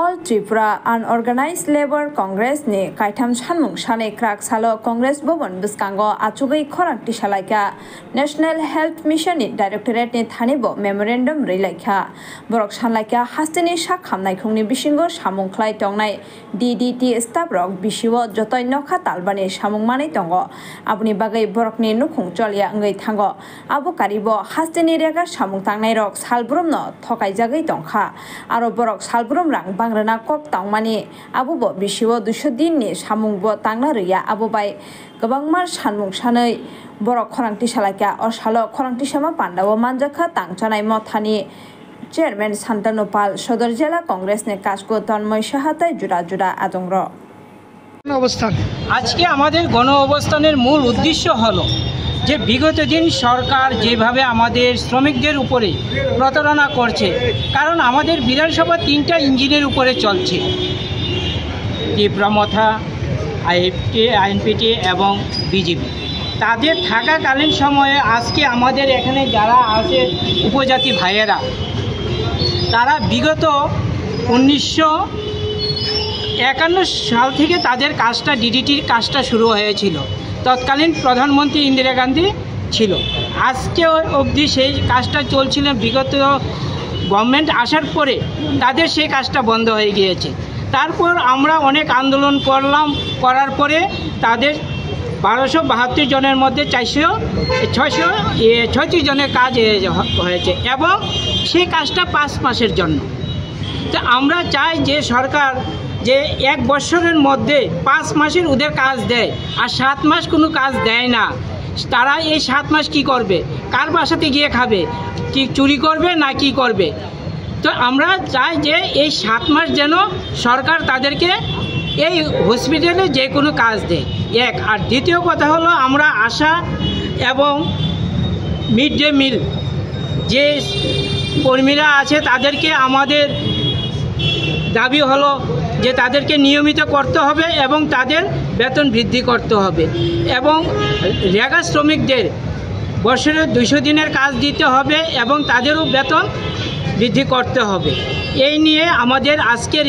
All Tripura Unorganized Labour Congress ni kaitam sanmung sane krak salo Congress bobon biskango achugai khorangti salaika National Health Mission ni Directorate ni thanibo memorandum relaika borok sanlaika hastini sak hamnai khungni bisingo samung khlai tongnai DDT staff rok bisiwo jotoi nokha talbani samung manai tongo abuni bagai borokni nukhung cholia ngai thango abo karibo hastini rega samung tangnai rok salbrumno thokai jagai tongkha aro borok salbrum rang bangrana kok tangmani abubo bisiwo 200 din ni samungbo tangna riya abubai gobangmar sanmung sanai borok khorangti salaika osalo khorangti sama pandawo manjakha tangchanai mothani Chairman Santanu Pal Sodor Jela Congress ne কাজকো Tanmoy সাহাতায় জুড়া জুড়া আতঙ্ক অবস্থান আজকে আমাদের গণ অবস্থানের মূল উদ্দেশ্য হলো যে বিগত দিন সরকার যেভাবে আমাদের শ্রমিকদের উপরে প্রতারণা করছে কারণ আমাদের বিধানসভা 3টা ইঞ্জিনের উপরে চলছে ত্রিপুরা আইএনপিটি এবং বিজেপি তাদের থাকাকালীন সময়ে আজকে আমাদের এখানে যারা আছে উপজাতি ভাইয়েরা তারা বিগত 1951 সাল থেকে তাদের কাজটা ডিডিটির কাজটা শুরু হয়েছিল তৎকালীন প্রধানমন্ত্রী ইন্দিরা গান্ধী ছিল আজকে অবধি সেই কাজটা চলছিল বিগত গভর্নমেন্ট আসার পরে তাদের সেই কাজটা বন্ধ হয়ে গিয়েছে তারপর আমরা অনেক আন্দোলন করার পরে তাদের 1272 জনের মধ্যে 636 জনের কাজ হয়েছে এবং সেই কাজটা 5 মাসের জন্য তো আমরা চাই যে সরকার যে 1 বছরের মধ্যে 5 মাসের ওদের কাজ দেয় আর 7 মাস কোনো কাজ দেয় না তারা এই 7 মাস কি করবে কার বাসাতে গিয়ে খাবে কি চুরি করবে না কি করবে তো আমরা চাই যে এই 7 মাস যেন সরকার তাদেরকে এই হসপিটালে যে কোনো কাজ দেয় এক আর দ্বিতীয় কথা হলো আমরা আশা এবং মিড ডে মিল যে কর্মীরা আছে তাদেরকে আমাদের দাবি হলো যে তাদেরকে নিয়মিত করতে হবে এবং তাদের বেতন বৃদ্ধি করতে হবে এবং রেগা শ্রমিকদের বছরে 200 দিনের কাজ দিতে হবে এবং তাদেরও বেতন বৃদ্ধি করতে হবে এই নিয়ে আমাদের আজকের